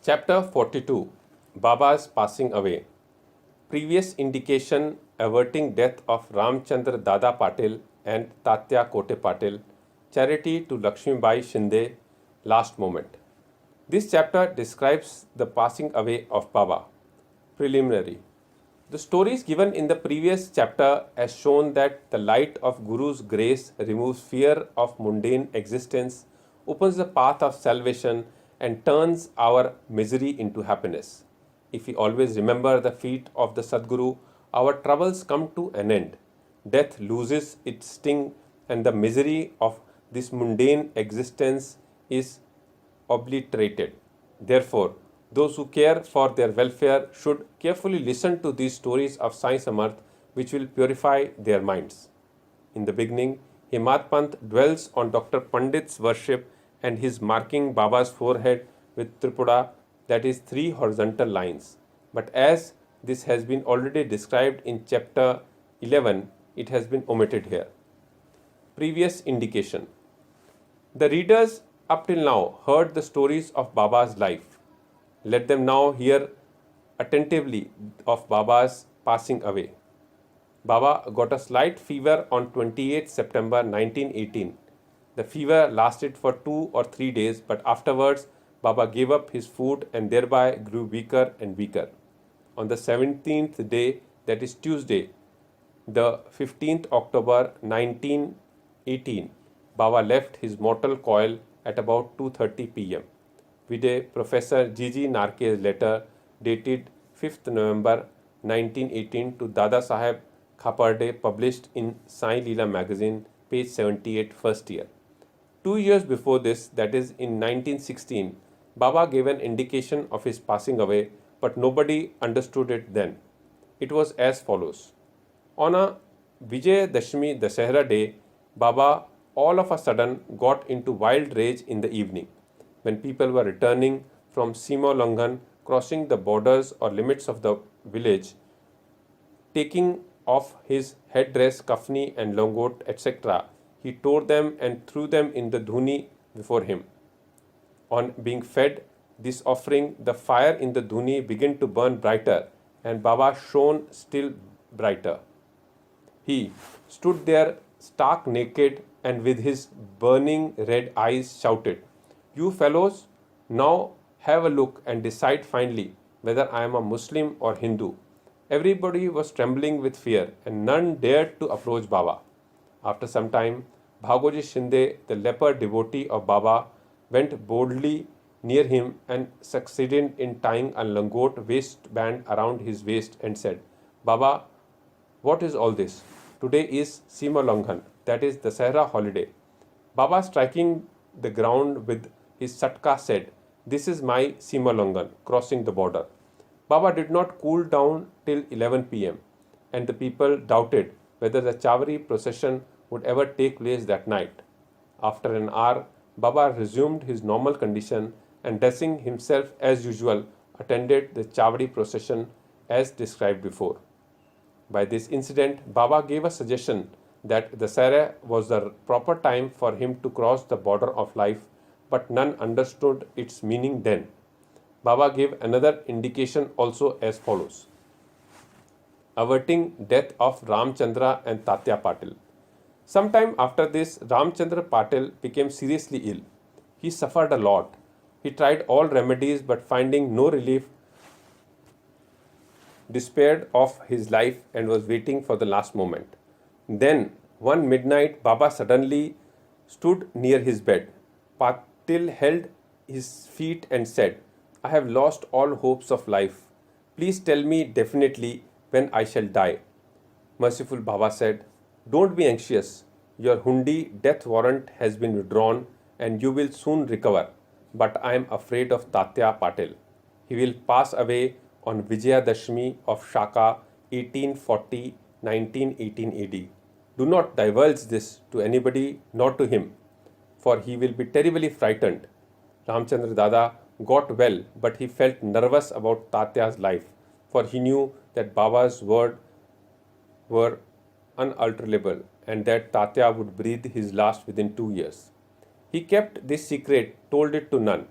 Chapter 42 Baba's Passing Away. Previous indication averting death of Ramchandra Dada Patil and Tatya Kote Patil. Charity to Lakshmibai Shinde. Last moment. This chapter describes the passing away of Baba. Preliminary. The stories given in the previous chapter has shown that the light of Guru's grace removes fear of mundane existence, opens the path of salvation, and turns our misery into happiness. If we always remember the feet of the Sadguru, our troubles come to an end. Death loses its sting, and the misery of this mundane existence is obliterated. Therefore, those who care for their welfare should carefully listen to these stories of Sai Samarth, which will purify their minds. In the beginning, Himat Pant dwells on Dr. Pandit's worship and his marking Baba's forehead with Tripura, that is 3 horizontal lines. But as this has been already described in chapter 11, it has been omitted here. Previous indication. The readers up till now heard the stories of Baba's life. Let them now hear attentively of Baba's passing away. Baba got a slight fever on 28 September 1918. The fever lasted for 2 or 3 days, but afterwards Baba gave up his food and thereby grew weaker and weaker. On the 17th day, that is Tuesday, the 15th October 1918, Baba left his mortal coil at about 2:30 p.m. Vide Professor G.G. Narke's letter dated 5th November 1918 to Dada Saheb Khaparde, published in Sai Leela magazine, page 78, first year. 2 years before this, that is in 1916, Baba gave an indication of his passing away, but nobody understood it then. It was as follows. On a Vijay Dashmi Dasahara day, Baba all of a sudden got into wild rage in the evening. When people were returning from Sima Langan, crossing the borders or limits of the village, taking off his headdress, kafni and longot, etc., he tore them and threw them in the dhuni before him. On being fed this offering, the fire in the dhuni began to burn brighter, and Baba shone still brighter. He stood there stark naked and with his burning red eyes shouted, "You fellows, now have a look and decide finally whether I am a Muslim or Hindu." Everybody was trembling with fear and none dared to approach Baba. After some time, Bhagoji Shinde, the leper devotee of Baba, went boldly near him and succeeded in tying a langot waistband around his waist and said, "Baba, what is all this? Today is Sima Langan, that is the Dasahara holiday." Baba, striking the ground with his satka, said, "This is my Sima Langan, crossing the border." Baba did not cool down till 11 p.m. and the people doubted whether the Chavari procession would ever take place that night. After an hour, Baba resumed his normal condition and, dressing himself as usual, attended the Chavari procession as described before. By this incident, Baba gave a suggestion that the Dasahara was the proper time for him to cross the border of life, but none understood its meaning then. Baba gave another indication also as follows. Averting death of Ramchandra and Tatya Patil. Sometime after this, Ramchandra Patil became seriously ill. He suffered a lot. He tried all remedies, but finding no relief, despaired of his life and was waiting for the last moment. Then, one midnight, Baba suddenly stood near his bed. Patil held his feet and said, "I have lost all hopes of life. Please tell me definitely when I shall die." Merciful Baba said, "Don't be anxious. Your hundi death warrant has been withdrawn and you will soon recover. But I am afraid of Tatya Patil. He will pass away on Vijayadashmi of Shaka 1840-1918 AD. Do not divulge this to anybody, nor to him, for he will be terribly frightened." Ramchandra Dada got well, but he felt nervous about Tatya's life, for he knew that Baba's words were unalterable and that Tatya would breathe his last within 2 years. He kept this secret, told it to none.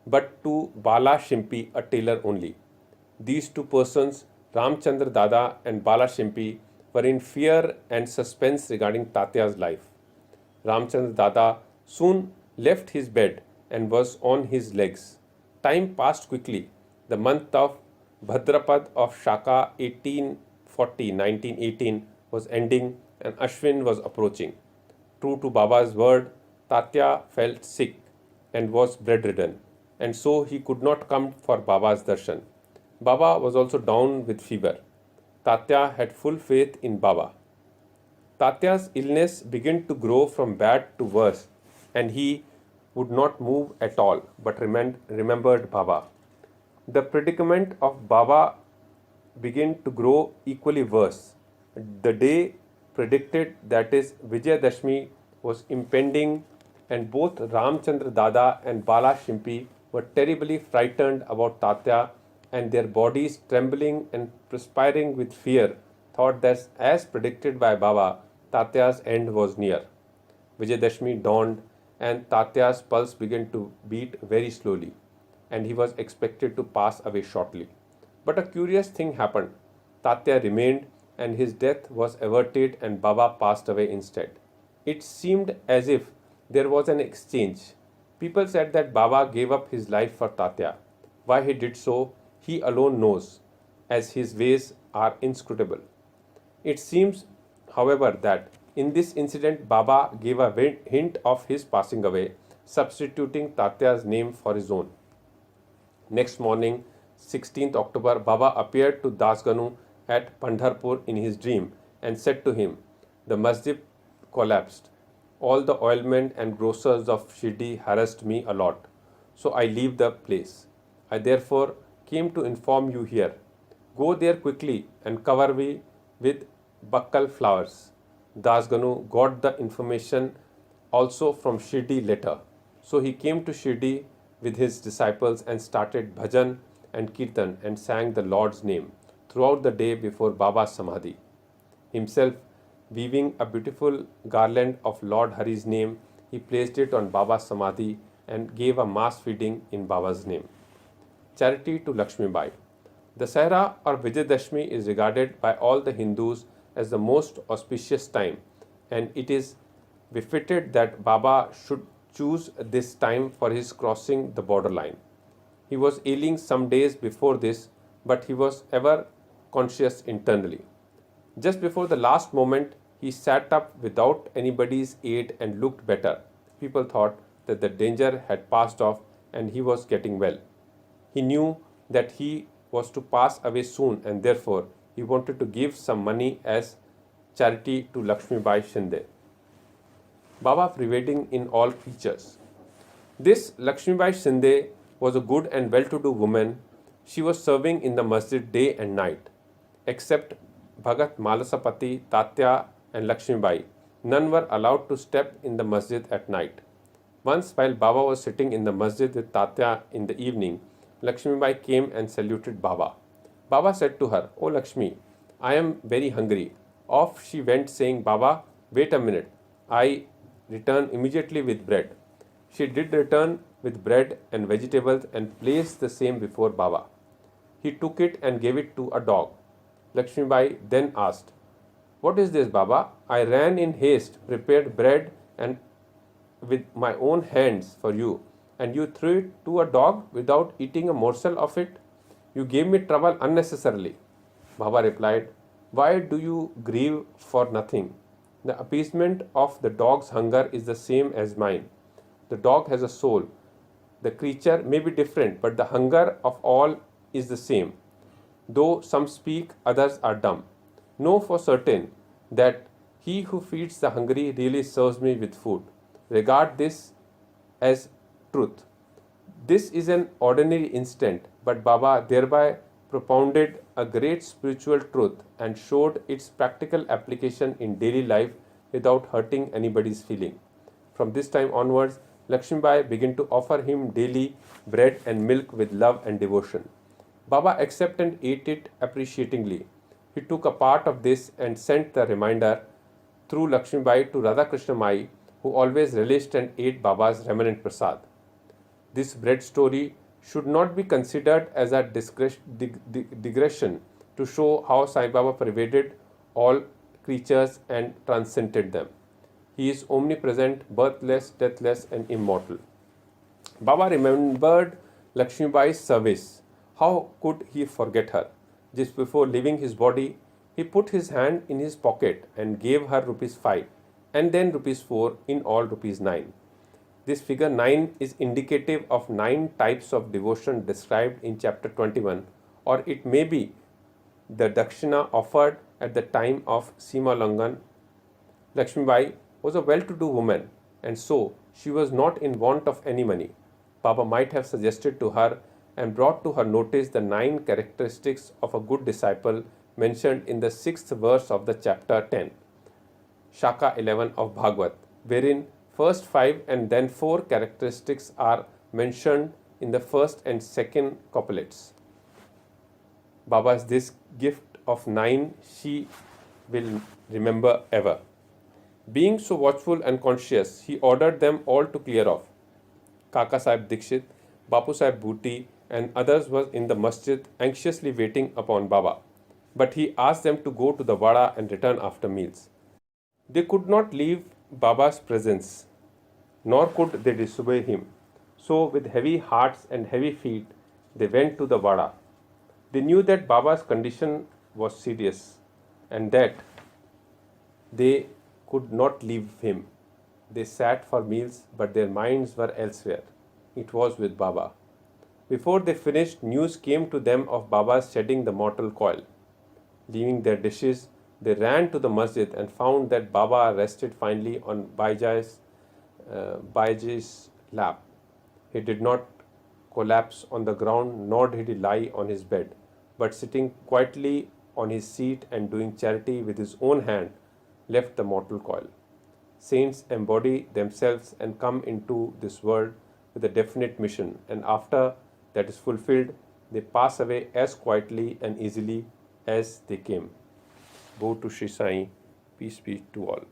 but to Bala Shimpi, a tailor only. These two persons, Ramchandra Dada and Bala Shimpi, were in fear and suspense regarding Tatya's life. Ramchandra Dada soon left his bed and was on his legs. Time passed quickly. The month of Bhadrapad of Shaka 1840-1918 was ending and Ashwin was approaching. True to Baba's word, Tatya felt sick and was bedridden, and so he could not come for Baba's darshan. Baba was also down with fever. Tatya had full faith in Baba. Tatya's illness began to grow from bad to worse, and he would not move at all but remembered Baba. The predicament of Baba began to grow equally worse. The day predicted, that is Vijayadashmi, was impending, and both Ramchandra Dada and Bala Shimpi were terribly frightened about Tatya, and their bodies trembling and perspiring with fear thought that, as predicted by Baba, Tatya's end was near. Vijayadashmi dawned and Tatya's pulse began to beat very slowly, and he was expected to pass away shortly. But a curious thing happened. Tatya remained, and his death was averted, and Baba passed away instead. It seemed as if there was an exchange. People said that Baba gave up his life for Tatya. Why he did so, he alone knows, as his ways are inscrutable. It seems, however, that in this incident Baba gave a hint of his passing away, substituting Tatya's name for his own. Next morning, 16th October, Baba appeared to Dasganu at Pandharpur in his dream and said to him, "The masjid collapsed. All the oilmen and grocers of Shirdi harassed me a lot, so I leave the place. I therefore came to inform you here. Go there quickly and cover me with bakkal flowers." Dasganu got the information also from Shirdi later. So he came to Shirdi with his disciples and started bhajan and kirtan and sang the Lord's name throughout the day before Baba's Samadhi. Himself weaving a beautiful garland of Lord Hari's name, he placed it on Baba's Samadhi and gave a mass feeding in Baba's name. Charity to Lakshmi Bai. Dasahra or Vijayadashmi is regarded by all the Hindus as the most auspicious time, and it is befitted that Baba should choose this time for his crossing the borderline. He was ailing some days before this, but he was ever conscious internally. Just before the last moment, he sat up without anybody's aid and looked better. People thought that the danger had passed off and he was getting well. He knew that he was to pass away soon, and therefore he wanted to give some money as charity to Lakshmi Bai Shinde. Baba pervading in all features. This Lakshmi Bai Shinde was a good and well-to-do woman. She was serving in the masjid day and night. Except Bhagat Malasapati, Tatya and Lakshmi Bai, none were allowed to step in the masjid at night. Once, while Baba was sitting in the masjid with Tatya in the evening, Lakshmi Bai came and saluted Baba. Baba said to her, "Oh Lakshmi, I am very hungry." Off she went, saying, "Baba, wait a minute. I return immediately with bread." She did return with bread and vegetables and placed the same before Baba. He took it and gave it to a dog. Lakshmi Bai then asked, "What is this, Baba? I ran in haste, prepared bread and with my own hands for you, and you threw it to a dog without eating a morsel of it? You gave me trouble unnecessarily." Baba replied, "Why do you grieve for nothing? The appeasement of the dog's hunger is the same as mine. The dog has a soul. The creature may be different, but the hunger of all is the same. Though some speak, others are dumb. Know for certain that he who feeds the hungry really serves me with food. Regard this as truth." This is an ordinary instant, but Baba thereby propounded a great spiritual truth and showed its practical application in daily life without hurting anybody's feeling. From this time onwards, Lakshmi Bai began to offer him daily bread and milk with love and devotion. Baba accepted and ate it appreciatingly. He took a part of this and sent the reminder through Lakshmi Bai to Radhakrishna Mai, who always relished and ate Baba's remnant prasad. This bread story should not be considered as a digression to show how Sai Baba pervaded all creatures and transcended them. He is omnipresent, birthless, deathless, and immortal. Baba remembered Lakshmibai's service. How could he forget her? Just before leaving his body, he put his hand in his pocket and gave her rupees 5 and then rupees 4, in all rupees 9. This figure 9 is indicative of 9 types of devotion described in chapter 21, or it may be the dakshina offered at the time of Sima Langan. Lakshmibai was a well-to-do woman, and so she was not in want of any money. Baba might have suggested to her and brought to her notice the 9 characteristics of a good disciple mentioned in the 6th verse of the chapter 10, Shaka 11 of Bhagavad, wherein first 5 and then 4 characteristics are mentioned in the first and second couplets. Baba's this gift of 9 she will remember ever. Being so watchful and conscious, he ordered them all to clear off. Kaka Sahib Dikshit, Bapu Sahib Bhuti, and others were in the masjid anxiously waiting upon Baba. But he asked them to go to the Wada and return after meals. They could not leave Baba's presence, nor could they disobey him. So, with heavy hearts and heavy feet, they went to the Wada. They knew that Baba's condition was serious and that they could not leave him. They sat for meals, but their minds were elsewhere. It was with Baba. Before they finished, news came to them of Baba's shedding the mortal coil. Leaving their dishes, they ran to the masjid and found that Baba rested finally on Baiji's lap. He did not collapse on the ground, nor did he lie on his bed, but sitting quietly on his seat and doing charity with his own hand, left the mortal coil. Saints embody themselves and come into this world with a definite mission, and after that is fulfilled, they pass away as quietly and easily as they came. Go to Shri Sai. Peace be to all.